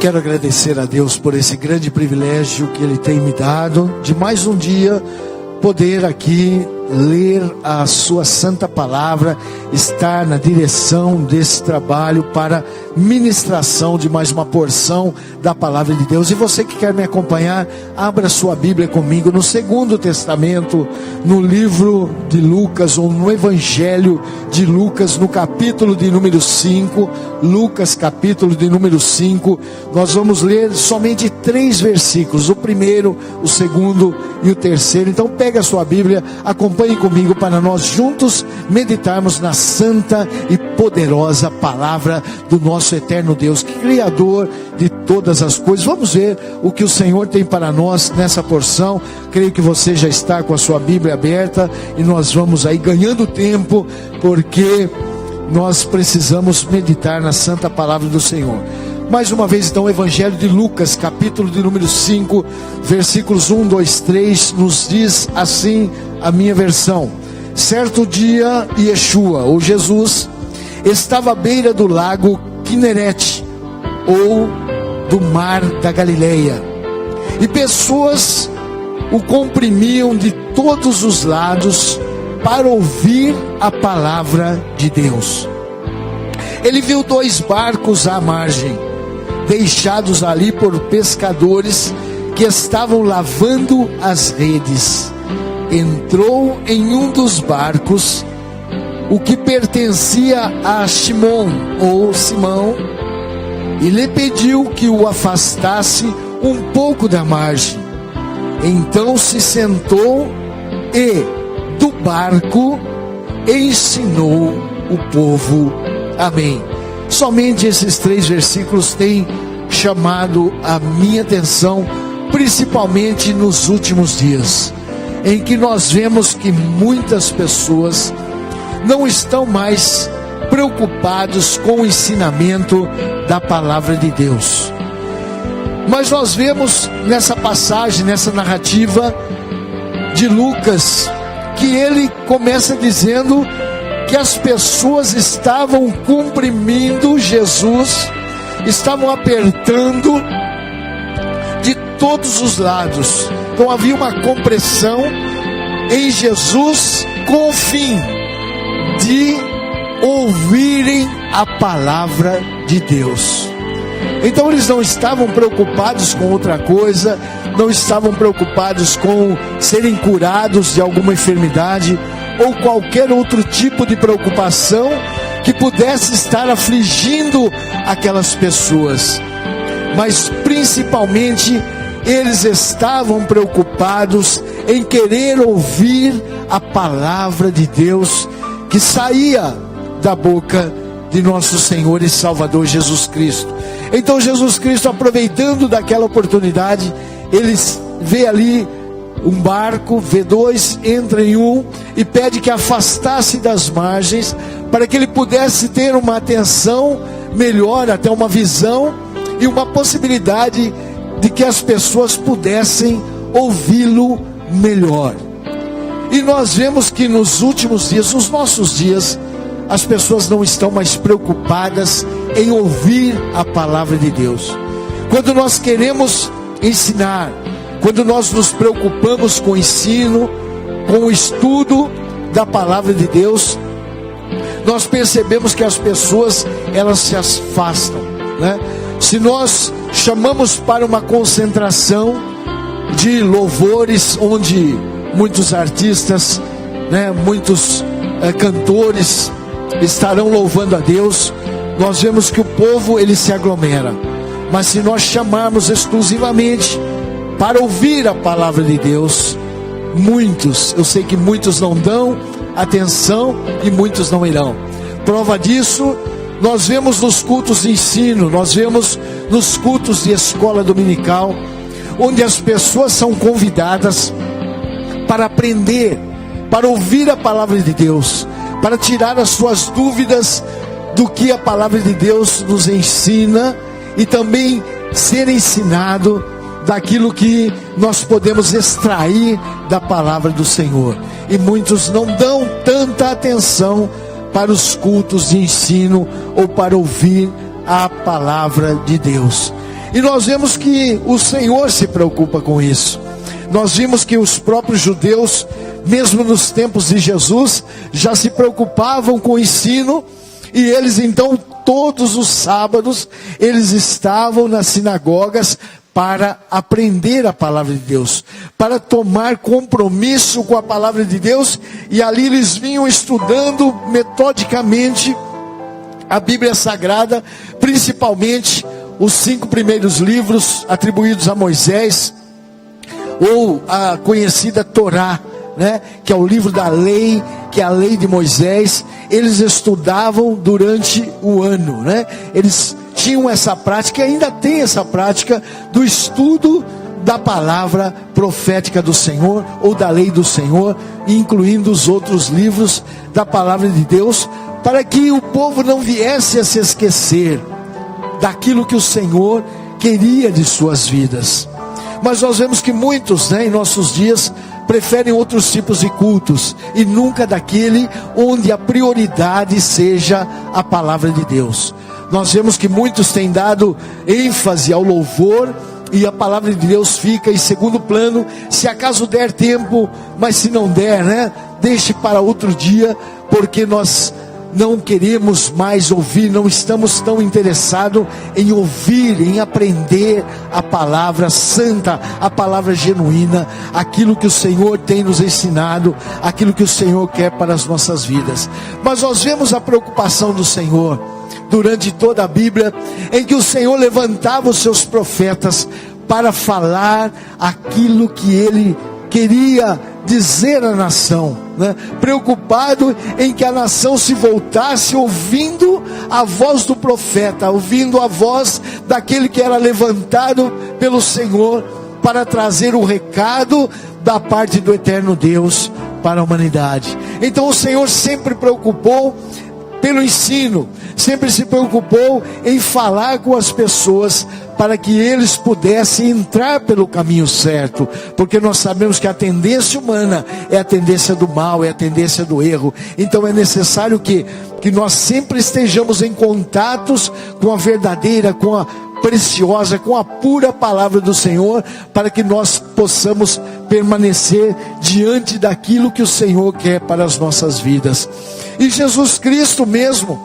quero agradecer a Deus por esse grande privilégio que Ele tem me dado, de mais um dia poder aqui ler a sua santa palavra, estar na direção desse trabalho para ministração de mais uma porção da palavra de Deus. E você que quer me acompanhar, abra sua Bíblia comigo no Segundo Testamento, no livro de Lucas, ou no Evangelho de Lucas, no capítulo de número 5, Lucas capítulo de número 5, nós vamos ler somente 3 versículos, o primeiro, o segundo e o terceiro. Então pega a sua Bíblia, acompanhe comigo para nós juntos meditarmos na santa e poderosa palavra do nosso eterno Deus, Criador de todas as coisas. Vamos ver o que o Senhor tem para nós nessa porção. Creio que você já está com a sua Bíblia aberta e nós vamos aí ganhando tempo, porque nós precisamos meditar na santa palavra do Senhor. Mais uma vez então, o Evangelho de Lucas, capítulo de número 5, versículos 1, 2, 3, nos diz assim a minha versão: certo dia, Yeshua, ou Jesus, estava à beira do lago Quinerete, ou do mar da Galileia, e pessoas o comprimiam de todos os lados para ouvir a palavra de Deus. Ele viu 2 barcos à margem, deixados ali por pescadores que estavam lavando as redes. Entrou em um dos barcos, o que pertencia a Simão, ou Simão, e lhe pediu que o afastasse um pouco da margem. Então se sentou e, do barco, ensinou o povo. Amém. Somente esses 3 versículos têm chamado a minha atenção, principalmente nos últimos dias, em que nós vemos que muitas pessoas não estão mais preocupados com o ensinamento da palavra de Deus. Mas nós vemos nessa passagem, nessa narrativa de Lucas, que ele começa dizendo que as pessoas estavam comprimindo Jesus, estavam apertando de todos os lados. Então havia uma compressão em Jesus com o fim de ouvirem a palavra de Deus. Então eles não estavam preocupados com outra coisa, não estavam preocupados com serem curados de alguma enfermidade ou qualquer outro tipo de preocupação que pudesse estar afligindo aquelas pessoas. Mas principalmente eles estavam preocupados em querer ouvir a palavra de Deus que saía da boca de nosso Senhor e Salvador Jesus Cristo. Então Jesus Cristo, aproveitando daquela oportunidade, ele vê ali um barco, vê 2, entra em um e pede que afastasse das margens, para que ele pudesse ter uma atenção melhor, até uma visão e uma possibilidade de que as pessoas pudessem ouvi-lo melhor. E nós vemos que nos últimos dias, nos nossos dias, as pessoas não estão mais preocupadas em ouvir a palavra de Deus. Quando nós queremos ensinar, quando nós nos preocupamos com o ensino, com o estudo da palavra de Deus, nós percebemos que as pessoas, elas se afastam, né? Se nós chamamos para uma concentração de louvores, onde muitos artistas, né, muitos cantores estarão louvando a Deus, nós vemos que o povo, ele se aglomera. Mas se nós chamarmos exclusivamente para ouvir a palavra de Deus, muitos, eu sei que muitos não dão atenção e muitos não irão. Prova disso, nós vemos nos cultos de ensino, nós vemos nos cultos de escola dominical, onde as pessoas são convidadas para aprender, para ouvir a palavra de Deus, para tirar as suas dúvidas do que a palavra de Deus nos ensina, e também ser ensinado daquilo que nós podemos extrair da palavra do Senhor. E muitos não dão tanta atenção para os cultos de ensino ou para ouvir a palavra de Deus. E nós vemos que o Senhor se preocupa com isso. Nós vimos que os próprios judeus, mesmo nos tempos de Jesus, já se preocupavam com o ensino. E eles então, todos os sábados, eles estavam nas sinagogas para aprender a palavra de Deus, para tomar compromisso com a palavra de Deus. E ali eles vinham estudando metodicamente a Bíblia Sagrada, principalmente os 5 primeiros livros atribuídos a Moisés, ou a conhecida Torá, né? Que é o livro da lei, que é a lei de Moisés. Eles estudavam durante o ano, né? Eles tinham essa prática, e ainda tem essa prática do estudo da palavra profética do Senhor, ou da lei do Senhor, incluindo os outros livros da palavra de Deus, para que o povo não viesse a se esquecer daquilo que o Senhor queria de suas vidas. Mas nós vemos que muitos, né, em nossos dias, preferem outros tipos de cultos, e nunca daquele onde a prioridade seja a palavra de Deus. Nós vemos que muitos têm dado ênfase ao louvor, e a palavra de Deus fica em segundo plano, se acaso der tempo, mas se não der, né, deixe para outro dia, porque nós não queremos mais ouvir, não estamos tão interessados em ouvir, em aprender a palavra santa, a palavra genuína, aquilo que o Senhor tem nos ensinado, aquilo que o Senhor quer para as nossas vidas. Mas nós vemos a preocupação do Senhor durante toda a Bíblia, em que o Senhor levantava os seus profetas para falar aquilo que Ele queria dizer à nação, né? Preocupado em que a nação se voltasse ouvindo a voz do profeta, ouvindo a voz daquele que era levantado pelo Senhor para trazer o recado da parte do eterno Deus para a humanidade. Então o Senhor sempre preocupou pelo ensino, sempre se preocupou em falar com as pessoas para que eles pudessem entrar pelo caminho certo, porque nós sabemos que a tendência humana é a tendência do mal, é a tendência do erro. Então é necessário que nós sempre estejamos em contatos com a verdadeira, com a preciosa, com a pura palavra do Senhor, para que nós possamos permanecer diante daquilo que o Senhor quer para as nossas vidas. E Jesus Cristo mesmo,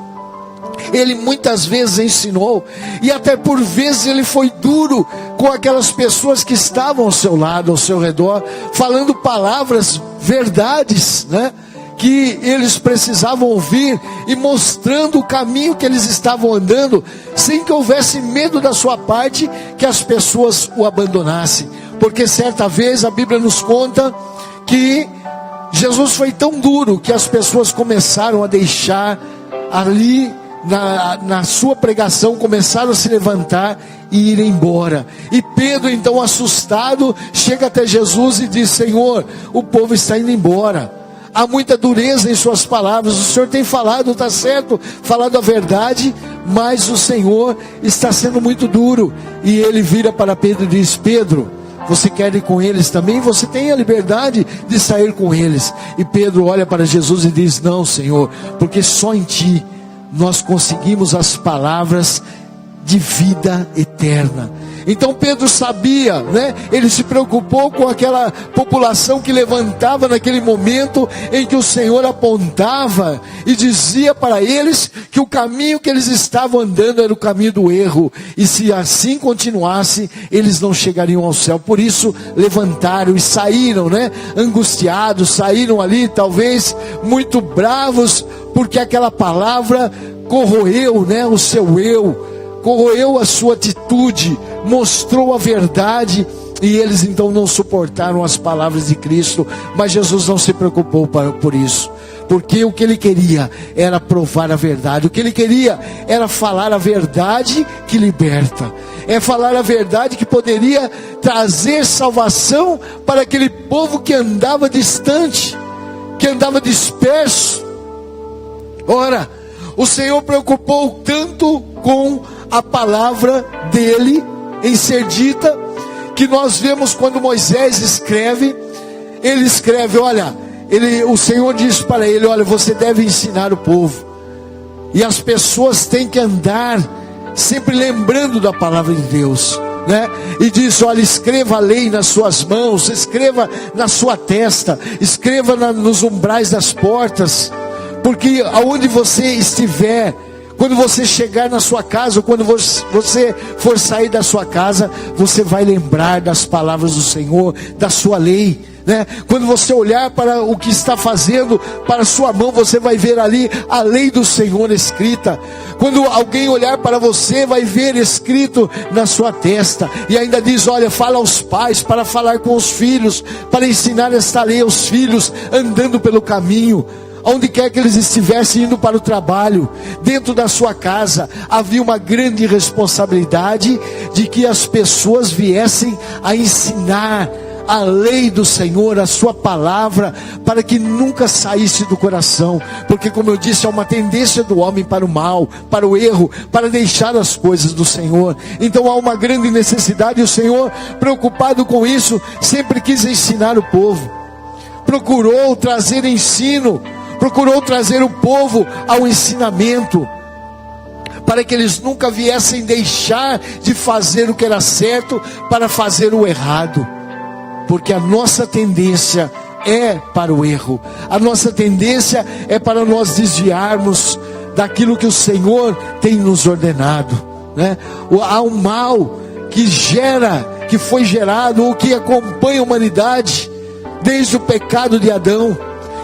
Ele muitas vezes ensinou, e até por vezes Ele foi duro com aquelas pessoas que estavam ao seu lado, ao seu redor, falando palavras, verdades, né, que eles precisavam ouvir, e mostrando o caminho que eles estavam andando, sem que houvesse medo da sua parte que as pessoas o abandonassem. Porque certa vez a Bíblia nos conta que Jesus foi tão duro que as pessoas começaram a deixar ali na sua pregação, começaram a se levantar e ir embora. E Pedro, então assustado, chega até Jesus e diz: Senhor, o povo está indo embora, há muita dureza em suas palavras. O Senhor tem falado, está certo, falado a verdade, mas o Senhor está sendo muito duro. E ele vira para Pedro e diz: Pedro, você quer ir com eles também? Você tem a liberdade de sair com eles. E Pedro olha para Jesus e diz: não, Senhor, porque só em Ti nós conseguimos as palavras de vida eterna. Então Pedro sabia, né? Ele se preocupou com aquela população que levantava naquele momento em que o Senhor apontava e dizia para eles que o caminho que eles estavam andando era o caminho do erro, e se assim continuasse, eles não chegariam ao céu. Por isso levantaram e saíram, né? Angustiados, saíram ali talvez muito bravos, porque aquela palavra corroeu, né, o seu eu, corroeu a sua atitude, mostrou a verdade, e eles então não suportaram as palavras de Cristo. Mas Jesus não se preocupou por isso, porque o que Ele queria era provar a verdade. O que Ele queria era falar a verdade que liberta, é falar a verdade que poderia trazer salvação para aquele povo que andava distante, que andava disperso. Ora, o Senhor preocupou tanto com a palavra dele em ser dita, que nós vemos quando Moisés escreve, ele escreve, olha, o Senhor diz para ele: olha, você deve ensinar o povo, e as pessoas têm que andar sempre lembrando da palavra de Deus, né? E diz: olha, escreva a lei nas suas mãos, escreva na sua testa, escreva nos umbrais das portas, porque aonde você estiver, quando você chegar na sua casa, ou quando você for sair da sua casa, você vai lembrar das palavras do Senhor, da sua lei, né? Quando você olhar para o que está fazendo, para a sua mão, você vai ver ali a lei do Senhor escrita. Quando alguém olhar para você, vai ver escrito na sua testa. E ainda diz: olha, fala aos pais para falar com os filhos, para ensinar esta lei aos filhos, andando pelo caminho. Onde quer que eles estivessem, indo para o trabalho, dentro da sua casa, havia uma grande responsabilidade de que as pessoas viessem a ensinar a lei do Senhor, a sua palavra, para que nunca saísse do coração, porque, como eu disse, há uma tendência do homem para o mal, para o erro, para deixar as coisas do Senhor. Então há uma grande necessidade, e o Senhor, preocupado com isso, sempre quis ensinar o povo, procurou trazer ensino, procurou trazer o povo ao ensinamento, para que eles nunca viessem deixar de fazer o que era certo para fazer o errado, porque a nossa tendência é para o erro, a nossa tendência é para nós desviarmos daquilo que o Senhor tem nos ordenado, né? Há um mal que foi gerado, ou que acompanha a humanidade desde o pecado de Adão,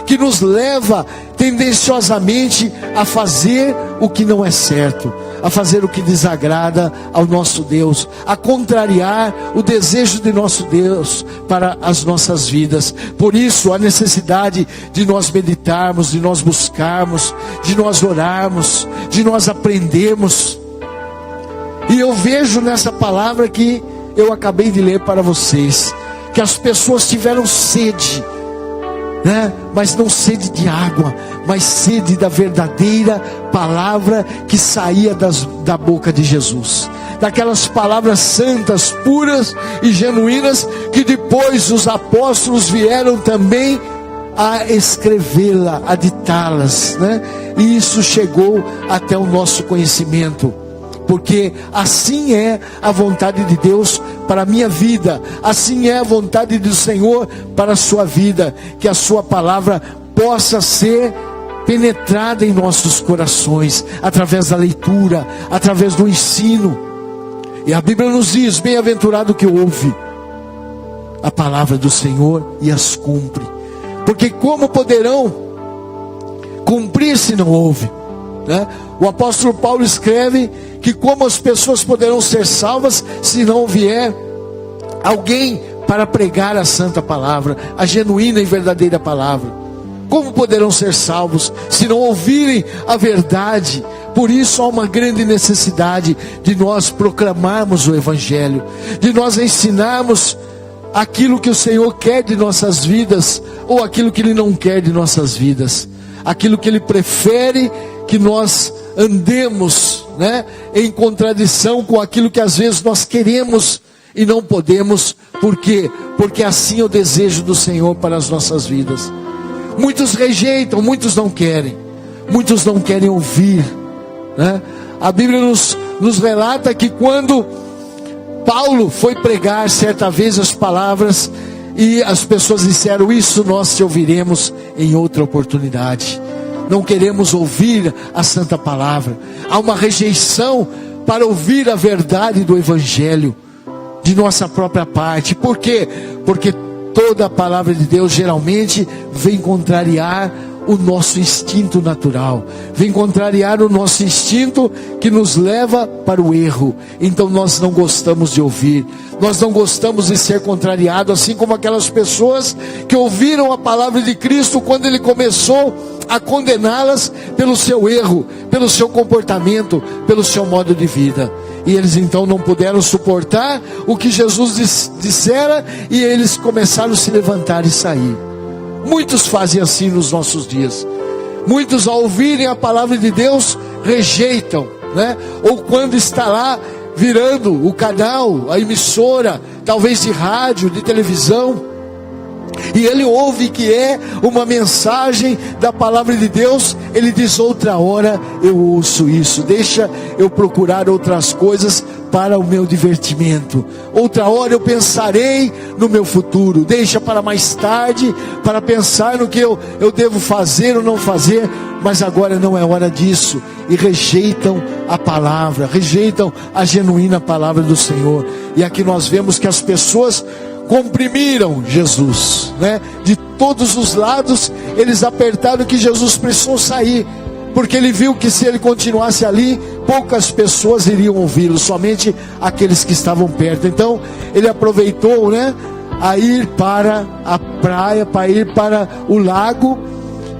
que nos leva tendenciosamente a fazer o que não é certo, a fazer o que desagrada ao nosso Deus, a contrariar o desejo de nosso Deus para as nossas vidas. Por isso a necessidade de nós meditarmos, de nós buscarmos, de nós orarmos, de nós aprendermos. E eu vejo nessa palavra que eu acabei de ler para vocês, que as pessoas tiveram sede, né? Mas não sede de água, mas sede da verdadeira palavra que saía da boca de Jesus, daquelas palavras santas, puras e genuínas, que depois os apóstolos vieram também a escrevê-la, a ditá-las, né? E isso chegou até o nosso conhecimento, porque assim é a vontade de Deus para a minha vida, assim é a vontade do Senhor para a sua vida, que a sua palavra possa ser penetrada em nossos corações, através da leitura, através do ensino. E a Bíblia nos diz: bem-aventurado que ouve a palavra do Senhor e as cumpre, porque como poderão cumprir se não ouve, né? O apóstolo Paulo escreve que como as pessoas poderão ser salvas se não vier alguém para pregar a santa palavra, a genuína e verdadeira palavra. Como poderão ser salvos se não ouvirem a verdade? Por isso há uma grande necessidade de nós proclamarmos o Evangelho, de nós ensinarmos aquilo que o Senhor quer de nossas vidas, ou aquilo que Ele não quer de nossas vidas, aquilo que Ele prefere que nós andemos, né, em contradição com aquilo que às vezes nós queremos e não podemos. Por quê? Porque assim é o desejo do Senhor para as nossas vidas. Muitos rejeitam, muitos não querem ouvir, né? A Bíblia nos relata que quando Paulo foi pregar certa vez as palavras, e as pessoas disseram: isso nós te ouviremos em outra oportunidade. Não queremos ouvir a santa palavra. Há uma rejeição para ouvir a verdade do Evangelho de nossa própria parte. Por quê? Porque toda a palavra de Deus geralmente vem contrariar o nosso instinto natural, vem contrariar o nosso instinto que nos leva para o erro. Então nós não gostamos de ouvir, nós não gostamos de ser contrariados, assim como aquelas pessoas que ouviram a palavra de Cristo quando Ele começou a condená-las pelo seu erro, pelo seu comportamento, pelo seu modo de vida. E eles então não puderam suportar o que Jesus dissera, e eles começaram a se levantar e sair. Muitos fazem assim nos nossos dias. Muitos, ao ouvirem a palavra de Deus, rejeitam, né? Ou quando está lá virando o canal, a emissora, talvez de rádio, de televisão, e ele ouve que é uma mensagem da palavra de Deus, ele diz: outra hora eu ouço isso, deixa eu procurar outras coisas para o meu divertimento, outra hora eu pensarei no meu futuro, deixa para mais tarde, para pensar no que eu devo fazer ou não fazer, mas agora não é hora disso. E rejeitam a palavra, rejeitam a genuína palavra do Senhor. E aqui nós vemos que as pessoas comprimiram Jesus, né? De todos os lados eles apertaram que Jesus precisou sair, porque ele viu que se ele continuasse ali, poucas pessoas iriam ouvi-lo, somente aqueles que estavam perto. Então ele aproveitou, né, a ir para a praia, para ir para o lago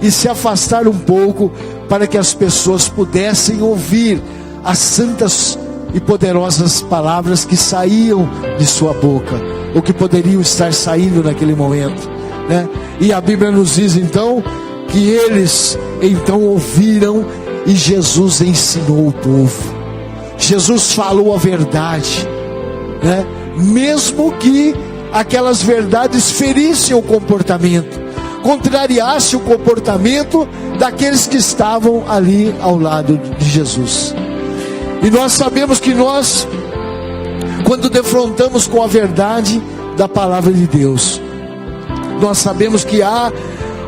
e se afastar um pouco, para que as pessoas pudessem ouvir as santas e poderosas palavras que saíam de sua boca, ou que poderiam estar saindo naquele momento, né? E a Bíblia nos diz então que eles então ouviram e Jesus ensinou o povo. Jesus falou a verdade, né? Mesmo que aquelas verdades ferissem o comportamento, contrariasse o comportamento daqueles que estavam ali ao lado de Jesus. E nós sabemos que nós, quando defrontamos com a verdade da palavra de Deus, nós sabemos que há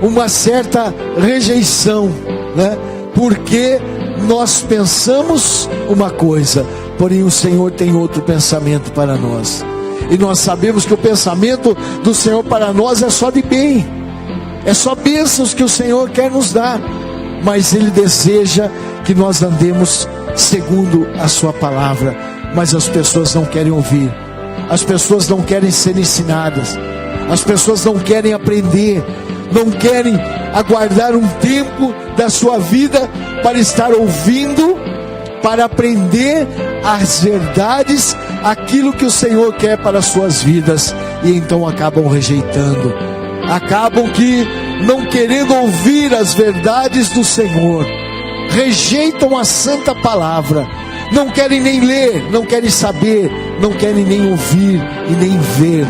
uma certa rejeição, né? Porque nós pensamos uma coisa, porém o Senhor tem outro pensamento para nós. E nós sabemos que o pensamento do Senhor para nós é só de bem, é só bênçãos que o Senhor quer nos dar, mas Ele deseja que nós andemos segundo a sua palavra. Mas as pessoas não querem ouvir, as pessoas não querem ser ensinadas, as pessoas não querem aprender, não querem aguardar um tempo da sua vida para estar ouvindo, para aprender as verdades, aquilo que o Senhor quer para as suas vidas, e então acabam rejeitando, acabam que não querendo ouvir as verdades do Senhor, rejeitam a santa palavra, não querem nem ler, não querem saber, não querem nem ouvir e nem ver,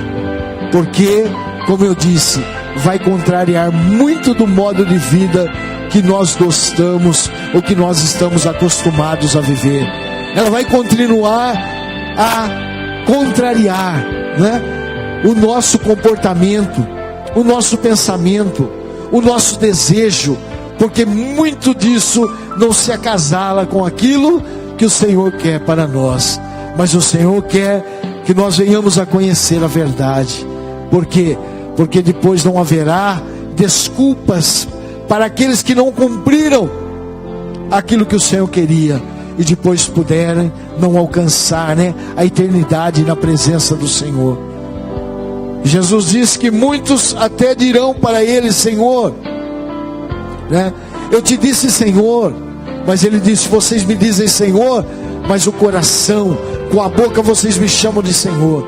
porque, como eu disse, vai contrariar muito do modo de vida que nós gostamos, ou que nós estamos acostumados a viver. Ela vai continuar a contrariar, né, o nosso comportamento, o nosso pensamento, o nosso desejo, porque muito disso não se acasala com aquilo que o Senhor quer para nós. Mas o Senhor quer que nós venhamos a conhecer a verdade. Por quê? Porque depois não haverá desculpas para aqueles que não cumpriram aquilo que o Senhor queria, e depois puderem não alcançar, né, a eternidade na presença do Senhor. Jesus disse que muitos até dirão para Ele: Senhor, né, eu te disse Senhor, mas Ele disse: vocês me dizem Senhor, mas o coração, com a boca vocês me chamam de Senhor,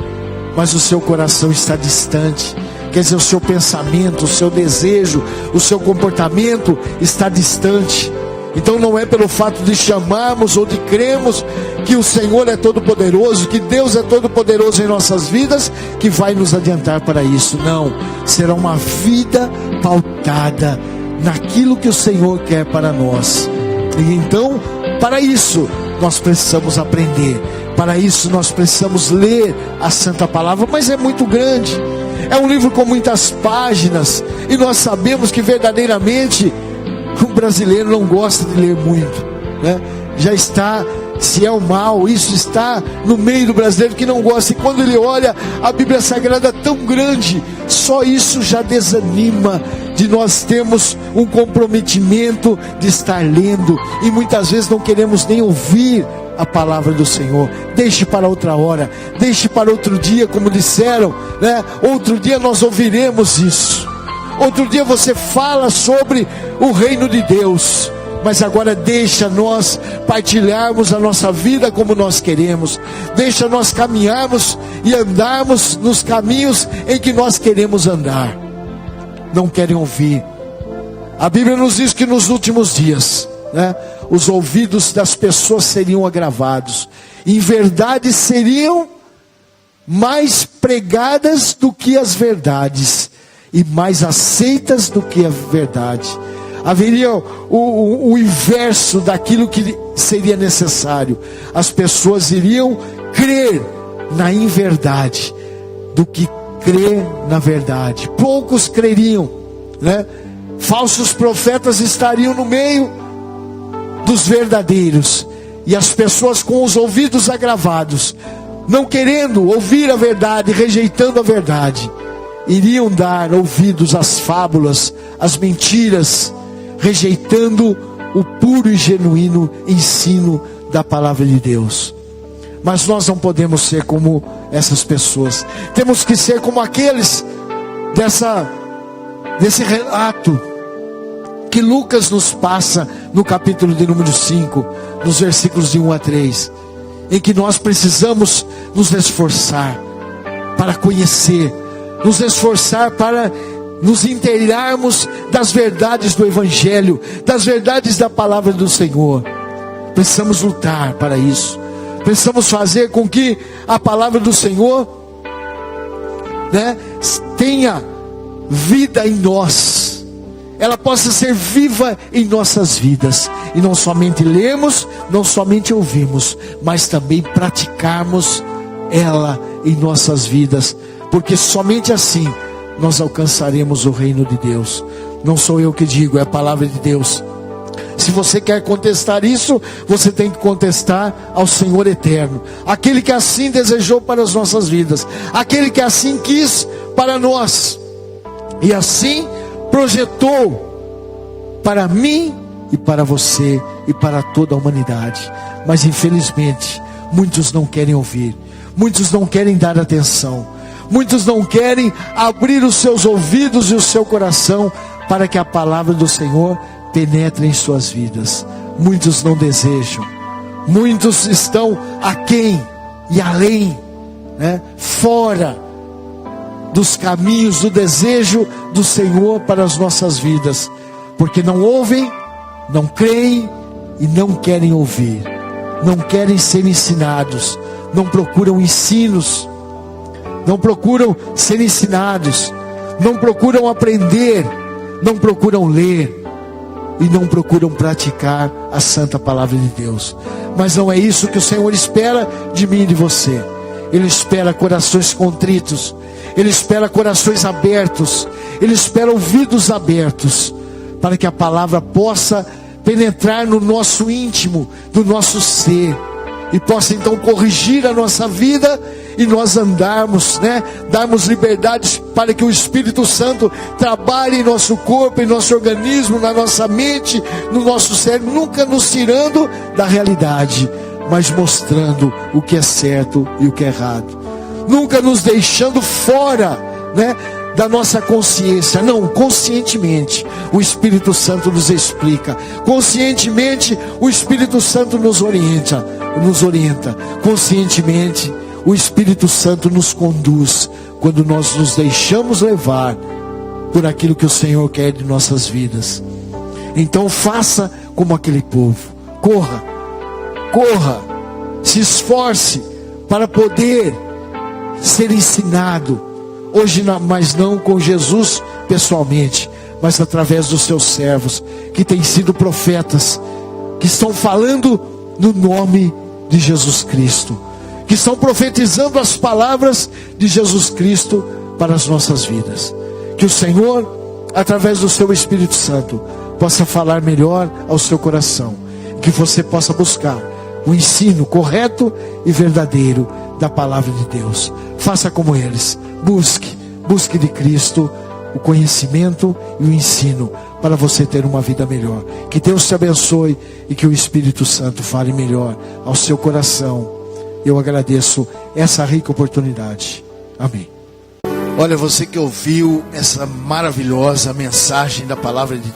mas o seu coração está distante. Quer dizer, o seu pensamento, o seu desejo, o seu comportamento está distante. Então não é pelo fato de chamarmos ou de crermos que o Senhor é todo poderoso, que Deus é todo poderoso em nossas vidas, que vai nos adiantar para isso. Não, será uma vida pautada naquilo que o Senhor quer para nós. E então, para isso nós precisamos aprender, para isso nós precisamos ler a Santa Palavra. Mas é muito grande, é um livro com muitas páginas, e nós sabemos que verdadeiramente o brasileiro não gosta de ler muito, né? Já está, se é o mal, isso está no meio do brasileiro que não gosta. E quando ele olha a Bíblia Sagrada tão grande, só isso já desanima de nós termos um comprometimento de estar lendo, e muitas vezes não queremos nem ouvir a palavra do Senhor. Deixe para outra hora, deixe para outro dia, como disseram, né? Outro dia nós ouviremos isso. Outro dia você fala sobre o reino de Deus, mas agora deixa nós partilharmos a nossa vida como nós queremos, deixa nós caminharmos e andarmos nos caminhos em que nós queremos andar. Não querem ouvir. A Bíblia nos diz que nos últimos dias, né, os ouvidos das pessoas seriam agravados, em verdade seriam mais pregadas do que as verdades, e mais aceitas do que a verdade. Haveria o inverso daquilo que seria necessário. As pessoas iriam crer na inverdade do que crer na verdade. Poucos creriam, né? Falsos profetas estariam no meio dos verdadeiros, e as pessoas com os ouvidos agravados, não querendo ouvir a verdade, rejeitando a verdade, iriam dar ouvidos às fábulas, às mentiras, rejeitando o puro e genuíno ensino da palavra de Deus. Mas nós não podemos ser como essas pessoas. Temos que ser como aqueles desse relato que Lucas nos passa no capítulo de número 5, nos versículos de 1 a 3, em que nós precisamos nos esforçar para conhecer, nos esforçar para nos inteirarmos das verdades do Evangelho, das verdades da palavra do Senhor. Precisamos lutar para isso. Precisamos fazer com que a palavra do Senhor, né, tenha vida em nós. Ela possa ser viva em nossas vidas. E não somente lemos, não somente ouvimos, mas também praticarmos ela em nossas vidas. Porque somente assim nós alcançaremos o reino de Deus. Não sou eu que digo, é a palavra de Deus. Se você quer contestar isso, você tem que contestar ao Senhor eterno, aquele que assim desejou para as nossas vidas, aquele que assim quis para nós, e assim projetou para mim e para você e para toda a humanidade. Mas infelizmente muitos não querem ouvir, muitos não querem dar atenção, muitos não querem abrir os seus ouvidos e o seu coração para que a palavra do Senhor penetre em suas vidas. Muitos não desejam, muitos estão aquém e além, né? Fora dos caminhos do desejo do Senhor para as nossas vidas, porque não ouvem, não creem e não querem ouvir, não querem ser ensinados, não procuram ensinos, não procuram ser ensinados, não procuram aprender, não procuram ler e não procuram praticar a santa palavra de Deus. Mas não é isso que o Senhor espera de mim e de você. Ele espera corações contritos, Ele espera corações abertos, Ele espera ouvidos abertos, para que a palavra possa penetrar no nosso íntimo, no nosso ser, e possa então corrigir a nossa vida, e nós andarmos, né, darmos liberdade para que o Espírito Santo trabalhe em nosso corpo, em nosso organismo, na nossa mente, no nosso cérebro, nunca nos tirando da realidade, mas mostrando o que é certo e o que é errado, nunca nos deixando fora, né, da nossa consciência. Não, conscientemente o Espírito Santo nos explica, conscientemente o Espírito Santo nos orienta, conscientemente o Espírito Santo nos conduz, quando nós nos deixamos levar por aquilo que o Senhor quer de nossas vidas. Então faça como aquele povo, corra, se esforce para poder ser ensinado, hoje mas não com Jesus pessoalmente, mas através dos seus servos, que têm sido profetas, que estão falando no nome de Jesus Cristo, que estão profetizando as palavras de Jesus Cristo para as nossas vidas. Que o Senhor, através do seu Espírito Santo, possa falar melhor ao seu coração, que você possa buscar o ensino correto e verdadeiro da palavra de Deus. Faça como eles, busque de Cristo o conhecimento e o ensino para você ter uma vida melhor. Que Deus te abençoe e que o Espírito Santo fale melhor ao seu coração. Eu agradeço essa rica oportunidade. Amém. Olha, você que ouviu essa maravilhosa mensagem da palavra de Deus.